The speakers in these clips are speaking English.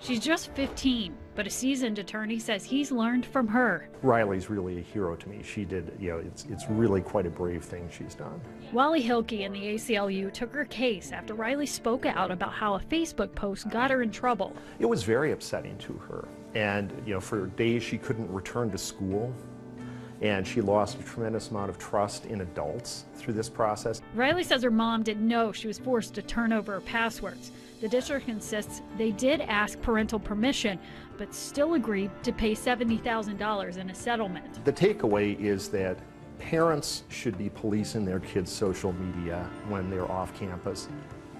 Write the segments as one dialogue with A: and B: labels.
A: She's just 15, but a seasoned attorney says he's learned from her.
B: Riley's really a hero to me. She did, it's really quite a brave thing she's done.
A: Wally Hilke and the ACLU took her case after Riley spoke out about how a Facebook post got her in trouble.
B: It was very upsetting to her. And, for days she couldn't return to school. And she lost a tremendous amount of trust in adults through this process.
A: Riley says her mom didn't know she was forced to turn over her passwords. The district insists they did ask parental permission, but still agreed to pay $70,000 in a settlement.
B: The takeaway is that parents should be policing their kids' social media when they're off campus.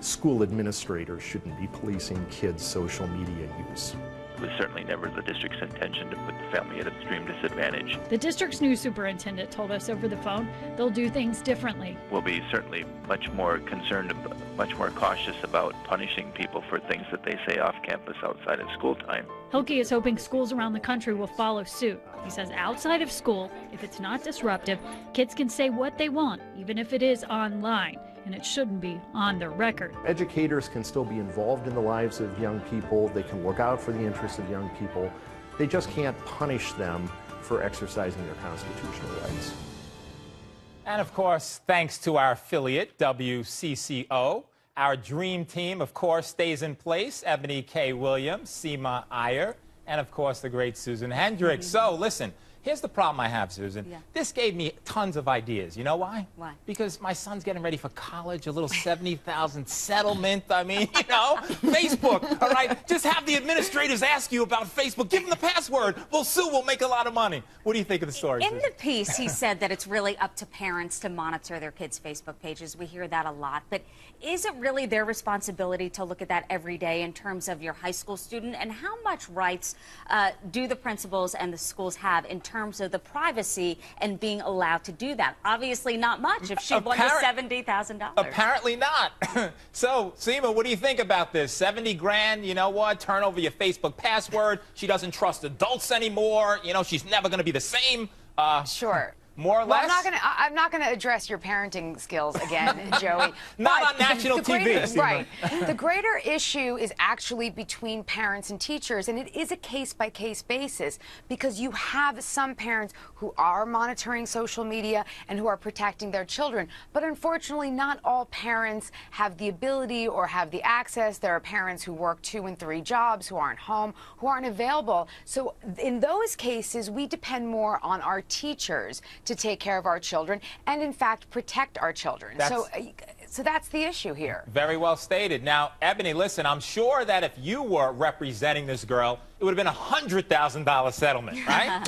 B: School administrators shouldn't be policing kids' social media use.
C: It was certainly never the district's intention to put the family at extreme disadvantage.
A: The district's new superintendent told us over the phone they'll do things differently.
C: We'll be certainly much more concerned, much more cautious about punishing people for things that they say off campus outside of school time.
A: Hilke is hoping schools around the country will follow suit. He says outside of school, if it's not disruptive, kids can say what they want, even if it is online. And it shouldn't be on their record.
B: Educators can still be involved in the lives of young people. They can look out for the interests of young people. They just can't punish them for exercising their constitutional rights.
D: And of course, thanks to our affiliate, WCCO, our dream team, of course, stays in place. Ebony K. Williams, Seema Iyer, and of course, the great Susan Hendricks. So listen. Here's the problem I have, Susan. Yeah. This gave me tons of ideas. You know why?
E: Why?
D: Because my son's getting ready for college, a little $70,000 settlement. I mean, Facebook, all right? Just have the administrators ask you about Facebook. Give them the password. We'll sue. We'll make a lot of money. What do you think of the story,
E: In
D: Susan?
E: the piece, he said that it's really up to parents to monitor their kids' Facebook pages. We hear that a lot. But is it really their responsibility to look at that every day in terms of your high school student? And how much rights do the principals and the schools have in terms of the privacy and being allowed to do that? Obviously not much if she won the $70,000.
D: Apparently not. So, Seema, what do you think about this? 70 grand, you know what? Turn over your Facebook password. She doesn't trust adults anymore. She's never going to be the same.
F: Sure.
D: More or less?
F: I'm not gonna address your parenting skills again, Joey.
D: Not on national TV.
F: Right. The greater issue is actually between parents and teachers, and it is a case-by-case basis because you have some parents who are monitoring social media and who are protecting their children. But unfortunately, not all parents have the ability or have the access. There are parents who work 2 and 3 jobs, who aren't home, who aren't available. So in those cases, we depend more on our teachers to take care of our children and, in fact, protect our children. So that's the issue here.
D: Very well stated. Now, Ebony, listen, I'm sure that if you were representing this girl, it would have been a $100,000 settlement, right?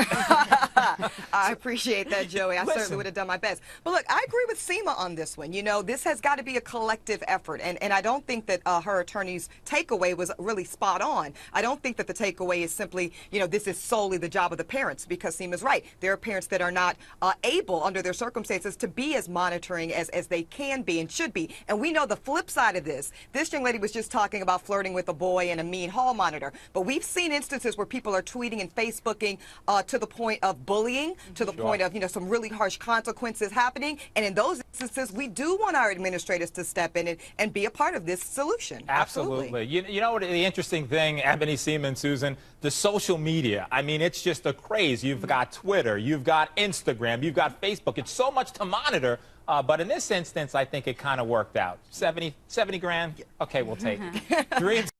G: I appreciate that, Joey. I certainly would have done my best. But look, I agree with Seema on this one. This has got to be a collective effort. And I don't think that her attorney's takeaway was really spot on. I don't think that the takeaway is simply, this is solely the job of the parents, because Seema's right. There are parents that are not able, under their circumstances, to be as monitoring as they can be and should be. And we know the flip side of this. This young lady was just talking about flirting with a boy and a mean hall monitor. But we've seen instances where people are tweeting and Facebooking to the point of bullying, to the point of, some really harsh consequences happening. And in those instances, we do want our administrators to step in and be a part of this solution.
D: Absolutely. You know what the interesting thing, Ebony, Seema, and Susan, the social media. I mean, it's just a craze. You've got Twitter, you've got Instagram, you've got Facebook. It's so much to monitor. But in this instance, I think it kind of worked out. 70 grand? Okay, we'll take it. Dreams.